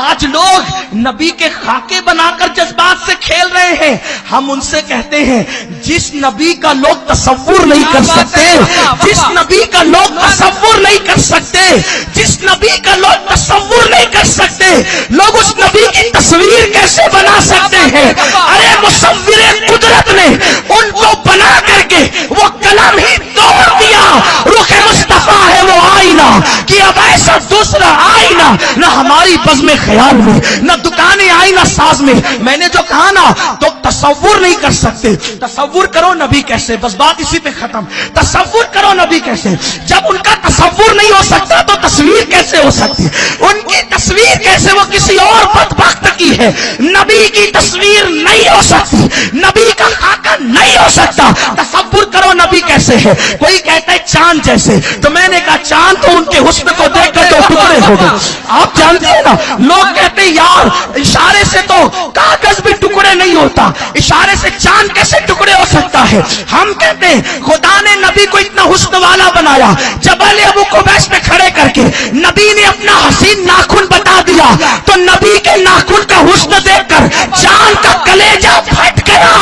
آج لوگ نبی کے خاکے بنا کر جذبات سے کھیل رہے ہیں. ہم ان سے کہتے ہیں جس نبی کا لوگ تصور نہیں کر سکتے, جس نبی کا لوگ تصور نہیں کر سکتے, جس نبی کا لوگ تصور نہیں کر سکتے, لوگ اس نبی کی تصویر کیسے بنا سکتے ہیں؟ ارے مصور قدرت نے ان کو بنا کر کے وہ کلام ہی توڑ دیا. رخ مصطفیٰ ہے وہ آئینہ کہ اب ایسا دوسرا آئینہ نہ ہماری بزم خیال میں, نہ دکانیں آئینہ ساز میں. میں نے جو کہا نا تو تصور نہیں کر سکتے. تصور کرو نبی کیسے, بس بات اسی پہ ختم. تصور کرو نبی کیسے. جب ان کا تصور نہیں ہو سکتا تو تصویر کیسے ہو سکتی؟ ان کی تصویر کیسے وہ کسی اور بدبخت کی ہے. نبی کی تصویر نہیں ہو سکتی, نبی کا خاکہ نہیں ہو سکتا. تصور کرو نبی کیسے ہے. کوئی کہتا ہے چاند جیسے, تو میں نے کہا چاند تو ان کے حسن کو دیکھ کر دو ٹکڑے ہو گئے. آپ جانتے ہیں نا, لوگ کہتے ہیں یار اشارے سے تو کاغذ بھی ٹکڑے نہیں ہوتا, اشارے سے چاند کیسے ٹکڑے ہو سکتا ہے. ہم کہتے ہیں خدا نے نبی کو اتنا حسن والا بنایا, جبل ابو قبیس میں کھڑے کر کے نبی نے اپنا حسین ناخن بتا دیا, تو نبی کے ناخن کا حسن دیکھ کر چاند کا کلیجہ پھٹ گیا,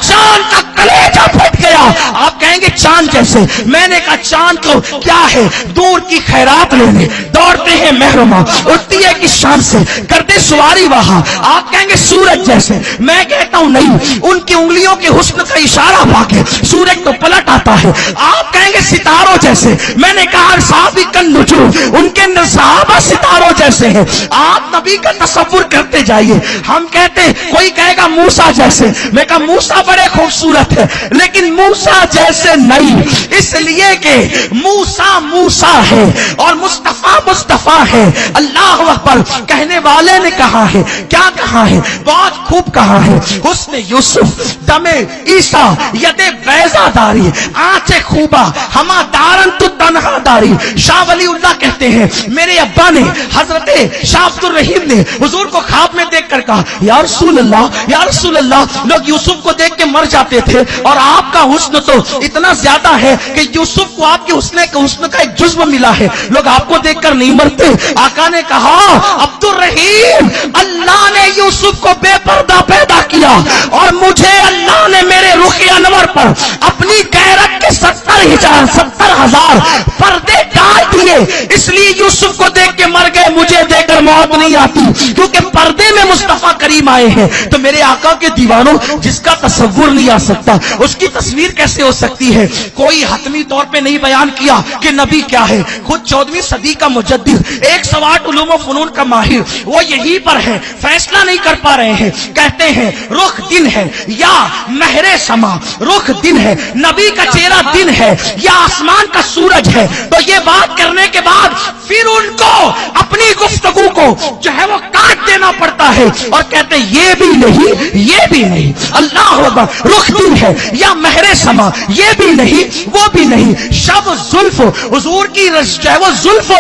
چاند کا کلیجہ پھٹ گیا. آپ کہیں گے چاند جیسے. میں نے کہا چاند کو کیا ہے, دور کی خیرات لینے دوڑتے ہیں محرمہ, اٹھتی ہے کی شان سے کرتے سواری وہاں. آپ کہیں گے سورج جیسے. میں کہتا ہوں نہیں, ان کی انگلیوں کے حسن کا اشارہ پا کے سورج تو پلٹ آتا ہے. آپ کہیں گے ستاروں جیسے. میں نے کہا صحابی کن نجوم, ان کے صحابہ ستاروں جیسے ہیں. آپ نبی کا تصور کرتے جائیے. ہم کہتے ہیں کوئی کہے گا موسیٰ جیسے. میں کہا موسیٰ بڑے خوبصورت ہے لیکن موسیٰ جیسے نہیں, اس لیے کہ موسیٰ موسیٰ ہے اور مصطفیٰ مصطفیٰ ہے. اللہ اکبر. کہنے والے نے کہا ہے, کیا کہا ہے, بہت خوب کہا ہے. حسن یوسف دم عیسیٰ ید بیضا داری, آنچے خوبا ہما دارن تو تنہا داری. شاہ ولی اللہ کہتے ہیں میرے ابا نے حضرت شاہ عبد الرحیم نے حضور کو خواب میں دیکھ کر کہا یا رسول اللہ, یا رسول اللہ, لوگ یوسف کو دیکھ کے مر جاتے تھے اور آپ کا حسن تو اتنا زیادہ ہے کہ یوسف کو آپ کے حسن کا ایک جزو ملا ہے, لوگ آپ کو دیکھ کر نہیں مرتے. آقا نے کہا عبد الرحیم, اللہ نے یوسف کو بے پردہ پیدا کیا اور مجھے اللہ نے میرے رخ انور پر اپنی غیرت کے 70,000 پردے ڈال دیے, اس لیے یوسف کو دیکھ کے مر گئے, مجھے دیکھ کر موت نہیں آتی کیونکہ پردے میں مصطفیٰ کریم آئے ہیں. تو میرے آقا کے دیوانوں, جس کا تصور نہیں آ سکتا اس کی تصویر کیسے ہو سکتی ہے؟ کوئی حتمی طور پہ نہیں بیان کیا کہ نبی کیا ہے. خود 14ویں صدی کا مجدد, 108 علوم و فنون کا ماہر, وہ یہی پر ہے, فیصلہ نہیں کر پا رہے ہیں. کہتے ہیں رخ دن ہے یا مہر سما, رخ دن ہے, نبی کا چہرہ دن ہے یا آسمان کا سورج ہے. تو یہ بات کرنے کے بعد پھر ان کو اپنی گفتگو کو جو ہے وہ کاٹ دینا پڑتا ہے اور کہتے ہیں یہ بھی نہیں, یہ بھی نہیں. اللہ ہوگا, رخ دن ہے یا مہر سما, یہ بھی نہیں وہ بھی نہیں. شب زلف, حضور کی جو ہے وہ زلف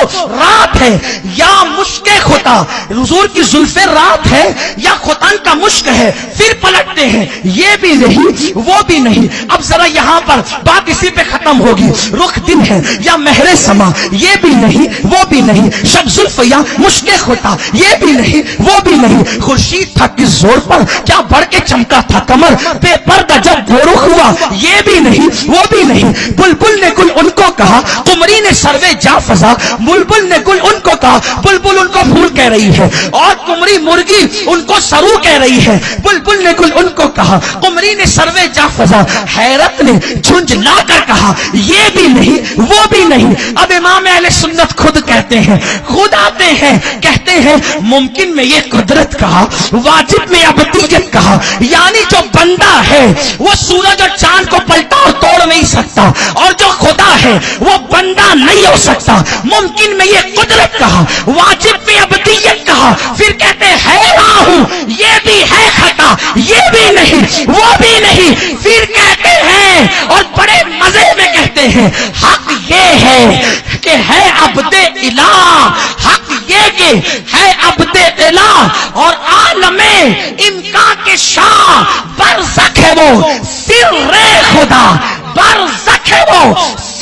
رات ہے یا مشک خطا, حضور کی زلف رات ہے یا خطن کا مشک ہے. پھر پلٹتے ہیں یہ بھی نہیں وہ بھی نہیں. اب ذرا یہاں پر بات اسی پہ ختم ہوگی. رخ دن ہے یا مہر سما, یہ بھی نہیں وہ بھی نہیں. شب زلف یا مشک خطا, یہ بھی نہیں وہ بھی نہیں. خورشید تھا کس زور پر کیا بڑھ کے چمکا تھا کمر, بے پردہ جب گورخ ہوا, یہ بھی نہیں وہ بھی نہیں. بلبل نے گل ان کو کہا, قمری نے سروے جا فضا, بلبل نے گل ان کو کہا, بلبل ان کو پھول کہہ رہی ہے اور قمری مرغی ان کو سرو کہہ رہی ہے. بلبل نے گل ان کو کہا, قمری نے سروے جا فضا, حیرت نے جھنجھلا کر کہا یہ بھی نہیں وہ بھی نہیں. اب امام اہل سنت خود کہتے ہیں, خود آتے ہیں, کہتے ہیں ممکن میں یہ قدرت کہا, واجب میں ابدیت کہا, یعنی جو بندہ ہے وہ سورج اور چاند کو پلٹا اور توڑ نہیں سکتا, اور جو خدا ہے وہ بندہ نہیں ہو سکتا. ممکن میں یہ قدرت کہا, واجب میں ابدیت کہا, پھر کہتے ہیں ہوں یہ بھی ہے خطا, یہ بھی نہیں وہ بھی نہیں. پھر کہتے ہیں اور بڑے مزے میں کہتے ہیں حق یہ ہے کہ ہے عبد الہ, حق یہ کہ ہے عبد الہ اور عالم امکان کے شاہ, برزخ ہے وہ سر خدا, برزخ ہے وہ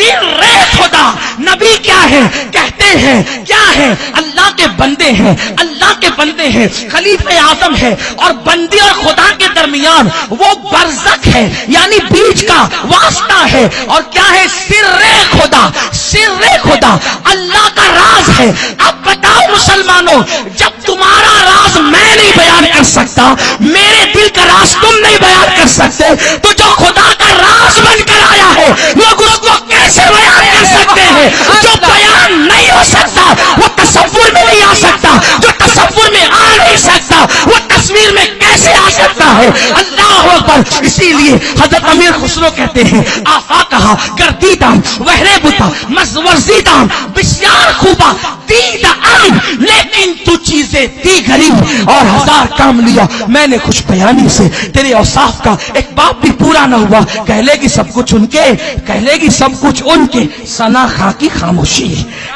سر خدا نبی کیا ہے؟ کہتے ہیں کیا ہے؟ اللہ کے بندے ہیں، اللہ کے بندے ہیں، خلیفہ اعظم ہے، اور بندے اور خدا کے درمیان وہ برزخ ہے، یعنی بیچ کا واسطہ ہے. اور کیا ہے؟ سر خدا. سر خدا اللہ کا راز ہے. اب بتاؤ مسلمانوں، جب تمہارا راز میں نہیں بیان کر سکتا، میرے دل کا راز تم نہیں بیان کر سکتے، تو جو خدا کا راز بن کر آیا ہے لوگ اس کو کیسے بیان کر سکتے ہیں؟ جو بیان نہیں ہو سکتا وہ تصور میں نہیں آ سکتا، جو تصور میں آ نہیں سکتا وہ تصویر میں کیسے آ سکتا ہے؟ اللہ اکبر. اسی لیے حضرت امیر خسرو کہتے ہیں آفا کہا گردیدم وہرے بتا مزورزیدم بسیار خوبا دید ام، لیکن تو چیزیں دی غریب اور ہزار کام لیا میں نے خوش بیانی سے. تیرے اوصاف کا ایک باب بھی پورا نہ ہوا، کہہ لے گی سب کچھ ان کے، کہہ لے گی سب کچھ ان کے، ثنا خاں کی خاموشی،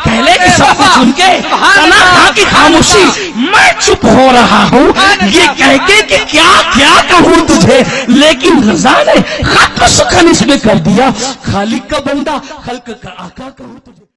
کہہ لے گی سب کچھ ان کے، ثنا خاں کی خاموشی. میں چپ ہو رہا ہوں یہ کہہ کے کہ کیا کیا کہوں تجھے، لیکن رضا نے ختم سخن اس میں کر دیا. خالق کا بندہ خلق کا آقا کہوں تجھے.